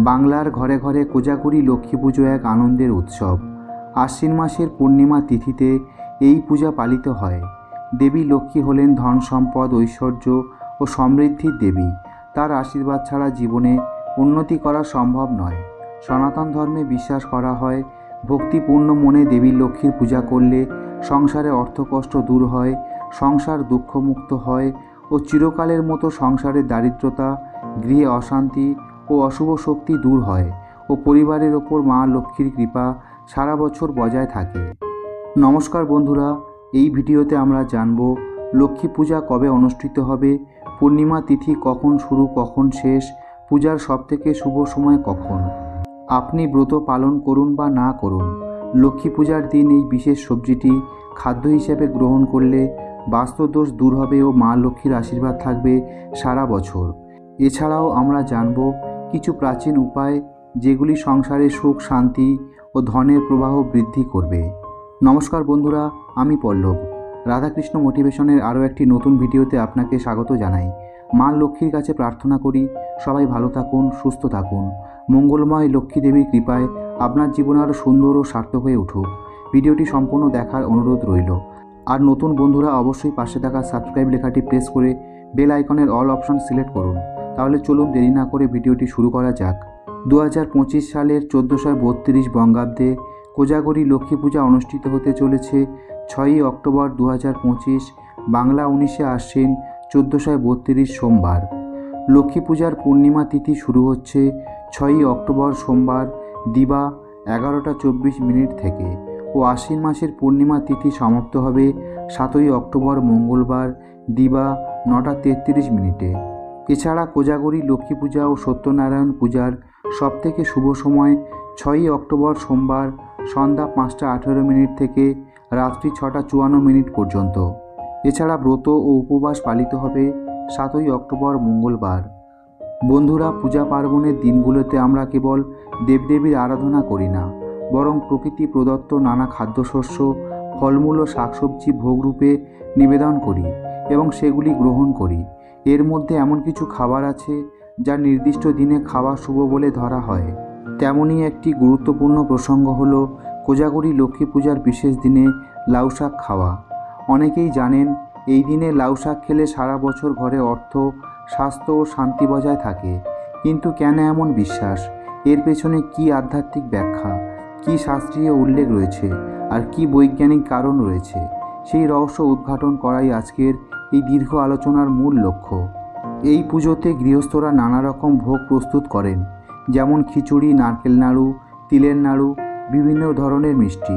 বাংলার ঘরে ঘরে কোজাগরী লক্ষ্মী পুজো এক আনন্দের উৎসব। আশ্বিন মাসের পূর্ণিমা তিথিতে এই পূজা পালিত হয়। দেবী লক্ষ্মী হলেন ধন সম্পদ, ঐশ্বর্য ও সমৃদ্ধির দেবী। তার আশীর্বাদ ছাড়া জীবনে উন্নতি করা সম্ভব নয়। সনাতন ধর্মে বিশ্বাস করা হয়, ভক্তিপূর্ণ মনে দেবী লক্ষ্মীর পূজা করলে সংসারে অর্থকষ্ট দূর হয়, সংসার দুঃখমুক্ত হয় ও চিরকালের মতো সংসারের দারিদ্রতা, গৃহে অশান্তি ও অশুভ শক্তি দূর হয় ও পরিবারের ওপর মা লক্ষ্মীর কৃপা সারা বছর বজায় থাকে। নমস্কার বন্ধুরা, এই ভিডিওতে আমরা জানব লক্ষ্মী পূজা কবে অনুষ্ঠিত হবে, পূর্ণিমা তিথি কখন শুরু কখন শেষ, পূজার সবথেকে শুভ সময় কখন। আপনি ব্রত পালন করুন বা না করুন, লক্ষ্মী পূজার দিন এই বিশেষ সবজিটি খাদ্য হিসেবে গ্রহণ করলে বাস্তুদোষ দূর হবে ও মা লক্ষ্মীর আশীর্বাদ থাকবে সারা বছর। এছাড়াও আমরা জানব কিছু প্রাচীন উপায় যেগুলি সংসারে সুখ, শান্তি ও ধনের প্রবাহ বৃদ্ধি করবে। নমস্কার বন্ধুরা, আমি পল্লব। রাধাকৃষ্ণ মোটিভেশনের আরও একটি নতুন ভিডিওতে আপনাকে স্বাগত জানাই। মা লক্ষ্মীর কাছে প্রার্থনা করি সবাই ভালো থাকুন, সুস্থ থাকুন। মঙ্গলময় লক্ষ্মী দেবীর কৃপায় আপনার জীবন আরও সুন্দর ও সার্থক হয়ে উঠুক। ভিডিওটি সম্পূর্ণ দেখার অনুরোধ রইল। আর নতুন বন্ধুরা অবশ্যই পাশে থাকা সাবস্ক্রাইব লেখাটি প্রেস করে বেল আইকনের অল অপশন সিলেক্ট করুন। তাহলে চলুন দেরি না করে ভিডিওটি শুরু করা যাক। 2025 সালের 1432 বঙ্গাব্দে কোজাগরী লক্ষ্মী পূজা অনুষ্ঠিত হতে চলেছে 6ই অক্টোবর 2025, বাংলা 19শে আশ্বিন 1432 সোমবার। লক্ষ্মী পূজার পূর্ণিমা তিথি শুরু হচ্ছে 6ই অক্টোবর সোমবার দিবা 11:24 থেকে ও আশ্বিন মাসের পূর্ণিমা তিথি সমাপ্ত হবে 7ই অক্টোবর মঙ্গলবার দিবা 9:33। এছাড়া কোজাগরী লক্ষ্মী পূজা ও সত্যনারায়ণ পূজার সবথেকে শুভ সময় 6ই অক্টোবর সোমবার সন্ধ্যা 5:18 থেকে রাত্রি 6:54 পর্যন্ত। এছাড়া ব্রত ও উপবাস পালিত হবে 7ই অক্টোবর মঙ্গলবার। বন্ধুরা, পূজা পার্বণের দিনগুলোতে আমরা কেবল দেবদেবীর আরাধনা করি না, বরং প্রকৃতি প্রদত্ত নানা খাদ্যশস্য, ফলমূল ও শাকসবজি ভোগরূপে নিবেদন করি এবং সেগুলি গ্রহণ করি। এর মধ্যে এমন কিছু খাবার আছে যা নির্দিষ্ট দিনে খাওয়া শুভ বলে ধরা হয়। তেমনই একটি গুরুত্বপূর্ণ প্রসঙ্গ হল কোজাগরী লক্ষ্মী পূজার বিশেষ দিনে লাউ শাক খাওয়া। অনেকেই জানেন এই দিনে লাউ শাক খেলে সারা বছর ঘরে অর্থ, স্বাস্থ্য ও শান্তি বজায় থাকে। কিন্তু কেন এমন বিশ্বাস? এর পেছনে কী আধ্যাত্মিক ব্যাখ্যা, কী শাস্ত্রীয় উল্লেখ রয়েছে আর কী বৈজ্ঞানিক কারণ রয়েছে, সেই রহস্য উদ্ঘাটন করাই আজকের এই দীর্ঘ আলোচনার মূল লক্ষ্য। এই পুজোতে গৃহস্থরা নানা রকম ভোগ প্রস্তুত করেন, যেমন খিচুড়ি, নারকেল নাড়ু, তিলের নাড়ু, বিভিন্ন ধরনের মিষ্টি,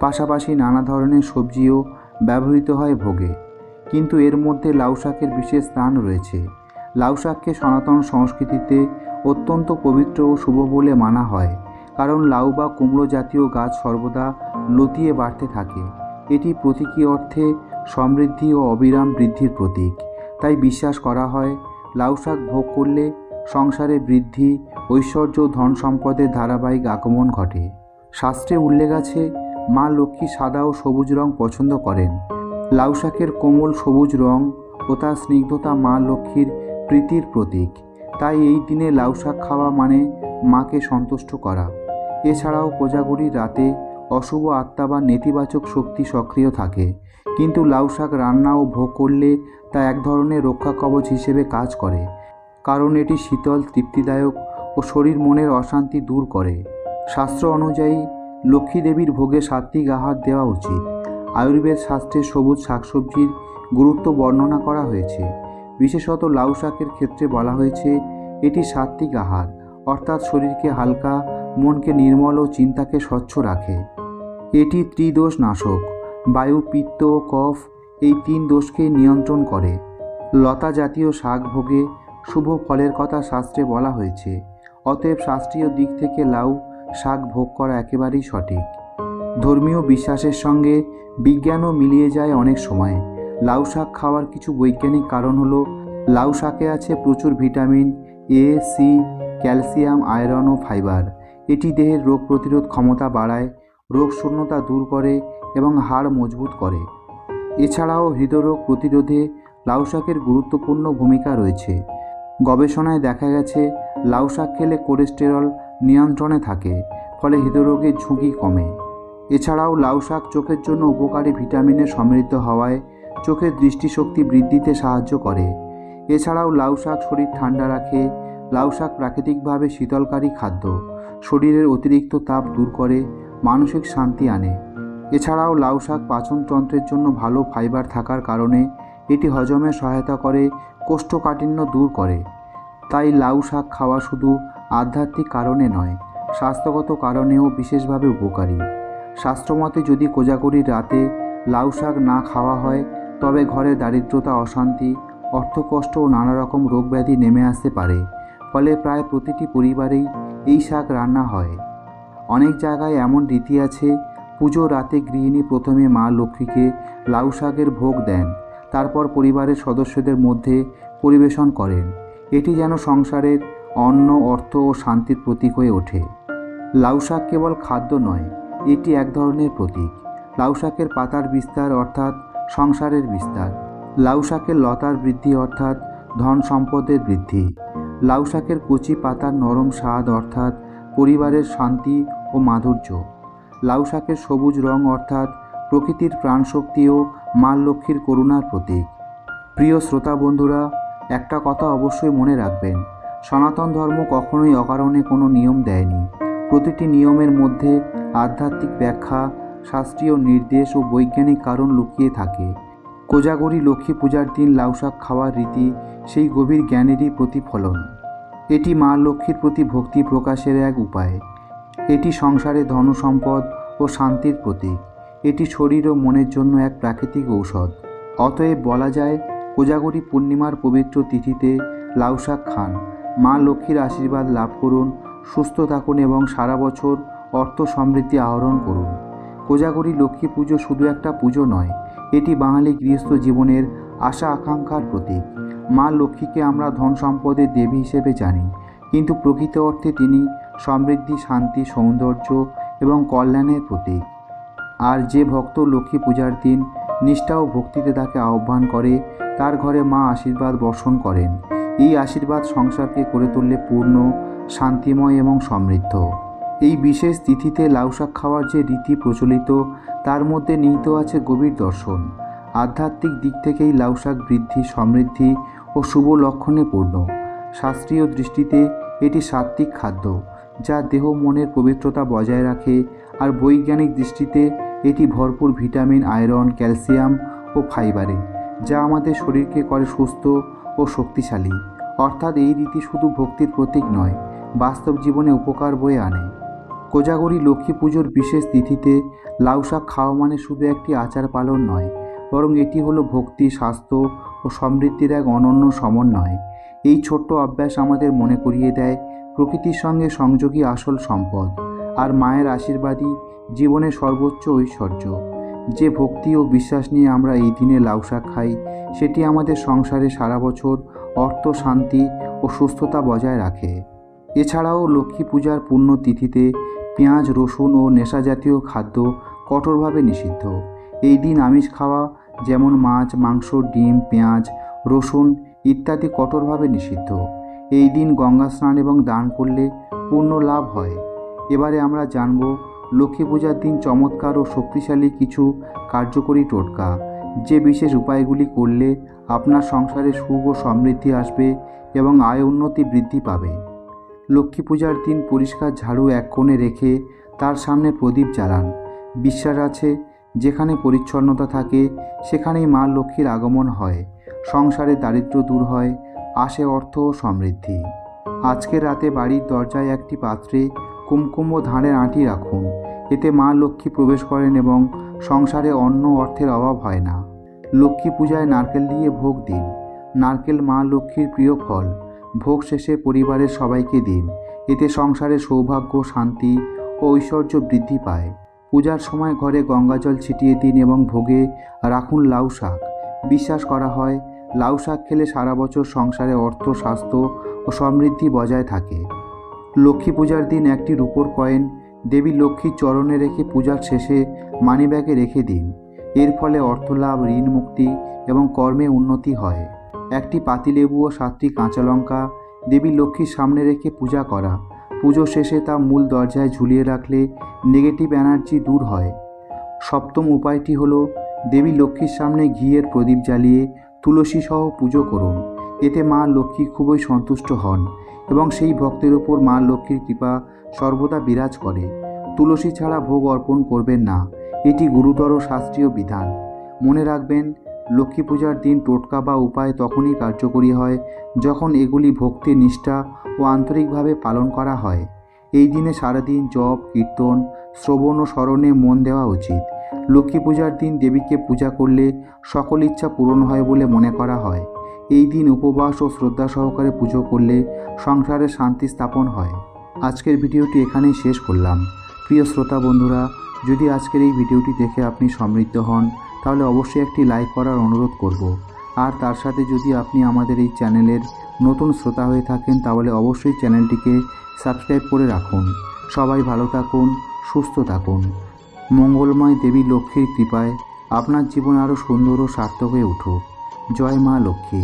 পাশাপাশি নানা ধরনের সবজিও ব্যবহৃত হয় ভোগে। কিন্তু এর মধ্যে লাউ শাকের বিশেষ স্থান রয়েছে। লাউ শাককে সনাতন সংস্কৃতিতে অত্যন্ত পবিত্র ও শুভ বলে মানা হয়, কারণ লাউ বা কুমড়ো জাতীয় গাছ সর্বদা লতিয়ে বাড়তে থাকে। এটি প্রতীকী অর্থে সমৃদ্ধি ও অবিরাম বৃদ্ধির প্রতীক। তাই বিশ্বাস করা হয় লাউ শাক ভোগ করলে সংসারে বৃদ্ধি, ঐশ্বর্য ও ধন সম্পদের ধারাবাহিক আগমন ঘটে। শাস্ত্রে উল্লেখ আছে মা লক্ষ্মী সাদা ও সবুজ রং পছন্দ করেন। লাউ শাকের কোমল সবুজ রং ও তার স্নিগ্ধতা মা লক্ষ্মীর প্রীতির প্রতীক। তাই এই দিনে লাউ শাক খাওয়া মানে মাকে সন্তুষ্ট করা। এছাড়াও কোজাগরীর রাতে অশুভ আত্মা বা নেতিবাচক শক্তি সক্রিয় থাকে, কিন্তু লাউ শাক রান্না ও ভোগ করলে তা এক ধরনের রক্ষা কবচ হিসেবে কাজ করে, কারণ এটি শীতল, তৃপ্তিদায়ক ও শরীর মনের অশান্তি দূর করে। শাস্ত্র অনুযায়ী লক্ষ্মী দেবীর ভোগে সাত্ত্বিক আহার দেওয়া উচিত। আয়ুর্বেদ শাস্ত্রে সবুজ শাকসবজির গুরুত্ব বর্ণনা করা হয়েছে। বিশেষত লাউ শাকের ক্ষেত্রে বলা হয়েছে এটি সাত্ত্বিক আহার, অর্থাৎ শরীরকে হালকা, মনকে নির্মল ও চিন্তাকে স্বচ্ছ রাখে। এটি ত্রিদোষ নাশক, বায়ু, পিত্ত ও কফ এই 3 দোষকে নিয়ন্ত্রণ করে। লতা জাতীয় শাক ভোগে শুভ ফলের কথা শাস্ত্রে বলা হয়েছে। অতএব শাস্ত্রীয় দিক থেকে লাউ শাক ভোগ করা একেবারেই সঠিক। ধর্মীয় বিশ্বাসের সঙ্গে বিজ্ঞানও মিলিয়ে যায় অনেক সময়। লাউ শাক খাওয়ার কিছু বৈজ্ঞানিক কারণ হলো লাউ শাকে আছে প্রচুর vitamin A, C, calcium, iron ও ফাইবার। এটি দেহের রোগ প্রতিরোধ ক্ষমতা বাড়ায়, রোগ শূন্যতা দূর করে এবং হাড় মজবুত করে। এছাড়াও হৃদরোগ প্রতিরোধে লাউ শাকের গুরুত্বপূর্ণ ভূমিকা রয়েছে। গবেষণায় দেখা গেছে লাউ শাক খেলে কোলেস্টেরল নিয়ন্ত্রণে থাকে, ফলে হৃদরোগের ঝুঁকি কমে। এছাড়াও লাউ শাক চোখের জন্য উপকারী ভিটামিনে সমৃদ্ধ হওয়ায় চোখের দৃষ্টিশক্তি বৃদ্ধিতে সাহায্য করে। এছাড়াও লাউ শাক শরীর ঠান্ডা রাখে। লাউ শাক প্রাকৃতিকভাবে শীতলকারী খাদ্য, শরীরের অতিরিক্ত তাপ দূর করে, মানসিক শান্তি আনে। এছাড়াও লাউ শাক পাচনতন্ত্রের জন্য ভালো ফাইবার থাকার কারণে এটি হজমে সহায়তা করে, কোষ্ঠকাঠিন্য দূর করে। তাই লাউ শাক খাওয়া শুধু আধ্যাত্মিক কারণে নয়, স্বাস্থ্যগত কারণেও বিশেষভাবে উপকারী। শাস্ত্রমতে যদি কোজাগরীর রাতে লাউ শাক না খাওয়া হয় তবে ঘরে দারিদ্রতা, অশান্তি, অর্থকষ্ট ও নানা রকম রোগব্যাধি নেমে আসতে পারে। ফলে প্রায় প্রতিটি পরিবারেই এই শাক রান্না হয়। অনেক জায়গায় এমন রীতি আছে, পুজো রাতে গৃহিণী প্রথমে মা লক্ষ্মীকে লাউ শাকের ভোগ দেন, তারপর পরিবারের সদস্যদের মধ্যে পরিবেশন করেন। এটি যেন সংসারের অন্ন, অর্থ ও শান্তির প্রতীক হয়ে ওঠে। লাউ শাক কেবল খাদ্য নয়, এটি এক ধরনের প্রতীক। লাউ শাকের পাতার বিস্তার অর্থাৎ সংসারের বিস্তার। লাউ শাকের লতার বৃদ্ধি অর্থাৎ ধন সম্পদের বৃদ্ধি। লাউ শাকের কচি পাতার নরম স্বাদ অর্থাৎ পরিবারের শান্তি ও মাধুর্য। লাউ শাকের সবুজ রং অর্থাৎ প্রকৃতির প্রাণশক্তি ও মা লক্ষ্মীর করুণার প্রতীক। প্রিয় শ্রোতা বন্ধুরা, একটা কথা অবশ্যই মনে রাখবেন, সনাতন ধর্ম কখনোই অকারণে কোনো নিয়ম দেয়নি। প্রতিটি নিয়মের মধ্যে আধ্যাত্মিক ব্যাখ্যা, শাস্ত্রীয় নির্দেশ ও বৈজ্ঞানিক কারণ লুকিয়ে থাকে। কোজাগরী লক্ষ্মী পূজার দিন লাউ শাক খাওয়ার রীতি সেই গভীর জ্ঞানেরই প্রতিফলন। এটি মা লক্ষ্মীর প্রতি ভক্তি প্রকাশের এক উপায়। এটি সংসারে ধনসম্পদ ও শান্তির প্রতীক। এটি শরীর ও মনের জন্য এক প্রাকৃতিক ঔষধ। অতএব বলা যায়, কোজাগরী পূর্ণিমার পবিত্র তিথিতে লাউ শাক খান, মা লক্ষ্মীর আশীর্বাদ লাভ করুন, সুস্থ থাকুন এবং সারা বছর অর্থ সমৃদ্ধি আহরণ করুন। কোজাগরী লক্ষ্মী পুজো শুধু একটা পুজো নয়, এটি বাঙালি গৃহস্থ জীবনের আশা আকাঙ্ক্ষার প্রতীক। মা লক্ষ্মীকে আমরা ধন সম্পদের দেবী হিসেবে জানি, কিন্তু প্রকৃত অর্থে তিনি সমৃদ্ধি, শান্তি, সৌন্দর্য এবং কল্যাণের প্রতীক। আর যে ভক্ত লক্ষ্মী পূজার দিন নিষ্ঠা ও ভক্তিতে তাকে আহ্বান করে, তার ঘরে মা আশীর্বাদ বর্ষণ করেন। এই আশীর্বাদ সংসারকে করে তোলে পূর্ণ, শান্তিময় এবং সমৃদ্ধ। এই বিশেষ তিথিতে লাউ শাক খাওয়ার যে রীতি প্রচলিত, তার মধ্যে নিহিত আছে গভীর দর্শন। আধ্যাত্মিক দিক থেকেই লাউ শাক বৃদ্ধি, সমৃদ্ধি ও শুভ লক্ষণে পূর্ণ। শাস্ত্রীয় দৃষ্টিতে এটি সাত্ত্বিক খাদ্য, যা দেহ মনের পবিত্রতা বজায় রাখে। আর বৈজ্ঞানিক দৃষ্টিতে এটি ভরপুর ভিটামিন, আয়রন, ক্যালসিয়াম ও ফাইবারে, যা আমাদের শরীরকে করে সুস্থ ও শক্তিশালী। অর্থাৎ এই রীতি শুধু ভক্তির প্রতীক নয়, বাস্তব জীবনে উপকার বয়ে আনে। কোজাগরী লক্ষ্মী পুজোর বিশেষ তিথিতে লাউ শাক খাওয়া মানে শুধু একটি আচার পালন নয়, বরং এটি হলো ভক্তি, স্বাস্থ্য ও সমৃদ্ধির এক অনন্য সমন্বয়। এই ছোট্ট অভ্যাস আমাদের মনে করিয়ে দেয়, প্রকৃতির সঙ্গে সংযোগী আসল সম্পদ, আর মায়ের আশীর্বাদই জীবনের সর্বোচ্চ ঐশ্বর্য। যে ভক্তি ও বিশ্বাস নিয়ে আমরা এই দিনে লাউ শাক খাই, সেটি আমাদের সংসারে সারা বছর অর্থ, শান্তি ও সুস্থতা বজায় রাখে। এছাড়াও লক্ষ্মী পূজার পুণ্য তিথিতে পেঁয়াজ, রসুন ও নেশাজাতীয় খাদ্য কঠোরভাবে নিষিদ্ধ। এই দিন আমিষ খাওয়া, যেমন মাছ, মাংস, ডিম, পেঁয়াজ, রসুন ইত্যাদি কঠোরভাবে নিষিদ্ধ। এই দিন গঙ্গা স্নান এবং দান করলে পূর্ণ লাভ হয়। এবারে আমরা জানব লক্ষ্মী পূজার দিন চমৎকার ও শক্তিশালী কিছু কার্যকরী টোটকা, যে বিশেষ উপায়গুলি করলে আপনার সংসারে সুখ ও সমৃদ্ধি আসবে এবং আয় উন্নতি বৃদ্ধি পাবে। লক্ষ্মী পূজার দিন পরিষ্কার ঝাড়ু এক কোণে রেখে তার সামনে প্রদীপ জ্বালান। বিশ্বাস আছে, যেখানে পরিচ্ছন্নতা থাকে সেখানেই মা লক্ষ্মীর আগমন হয়, সংসারে দারিদ্র্য দূর হয়, আসে অর্থ ও সমৃদ্ধি। আজকে রাতে বাড়ির দরজায় একটি পাত্রে কুমকুম ও ধানের আঁটি রাখুন। এতে মা লক্ষ্মী প্রবেশ করেন এবং সংসারে অন্ন, অর্থের অভাব হয় না। লক্ষ্মী পূজায় নারকেল দিয়ে ভোগ দিন। নারকেল মা লক্ষ্মীর প্রিয় ফল। ভোগ শেষে পরিবারের সবাইকে দিন। এতে সংসারে সৌভাগ্য, শান্তি ও ঐশ্বর্য বৃদ্ধি পায়। পূজার সময় ঘরে গঙ্গাজল ছিটিয়ে দিন এবং ভোগে রাখুন লাউ শাক। বিশ্বাস করা হয়, লাউ শাক খেলে সারা বছর সংসারে অর্থ, স্বাস্থ্য ও সমৃদ্ধি বজায় থাকে। লক্ষ্মী পূজার দিন একটি রূপোর কয়েন দেবী লক্ষ্মীর চরণে রেখে পূজার শেষে মানিব্যাগে রেখে দিন। এর ফলে অর্থলাভ, ঋণ মুক্তি এবং কর্মে উন্নতি হয়। একটি পাতিলেবু ও 7টি কাঁচা লঙ্কা দেবী লক্ষ্মীর সামনে রেখে পূজা করা। পুজো শেষে তা মূল দরজায় ঝুলিয়ে রাখলে নেগেটিভ এনার্জি দূর হয়। সপ্তম উপায়টি হলো দেবী লক্ষ্মীর সামনে ঘিয়ের প্রদীপ জ্বালিয়ে তুলসী সহ পুজো করুন। এতে মা লক্ষ্মী খুবই সন্তুষ্ট হন এবং সেই ভক্তের উপর মা লক্ষ্মীর কৃপা সর্বদা বিরাজ করে। তুলসী ছাড়া ভোগ অর্পণ করবেন না, এটি গুরুতর শাস্ত্রীয় বিধান। মনে রাখবেন, লক্ষ্মী পূজার দিন টোটকা বা উপায় তখনই কার্যকরী হয় যখন এগুলি ভক্তি, নিষ্ঠা ও আন্তরিকভাবে পালন করা হয়। এই দিনে সারাদিন জপ, কীর্তন, শ্রবণ ও স্মরণে মন দেওয়া উচিত। লক্ষ্মী পূজার দিন দেবীকে পূজা করলে সকল ইচ্ছা পূরণ হয় বলে মনে করা হয়। এই দিন উপবাস ও শ্রদ্ধা সহকারে পুজো করলে সংসারে শান্তি স্থাপন হয়। আজকের ভিডিওটি এখানেই শেষ করলাম। প্রিয় শ্রোতা বন্ধুরা, যদি আজকের এই ভিডিওটি দেখে আপনি সমৃদ্ধ হন তাহলে অবশ্যই একটি লাইক করার অনুরোধ করব। আর তার সাথে যদি আপনি আমাদের এই চ্যানেলের নতুন শ্রোতা হয়ে থাকেন তাহলে অবশ্যই চ্যানেলটিকে সাবস্ক্রাইব করে রাখুন। সবাই ভালো থাকুন, সুস্থ থাকুন। মঙ্গলময় দেবী লক্ষ্মীর কৃপায় আপনার জীবন আরও সুন্দর ও সার্থক হয়ে উঠুক। জয় মা লক্ষ্মী।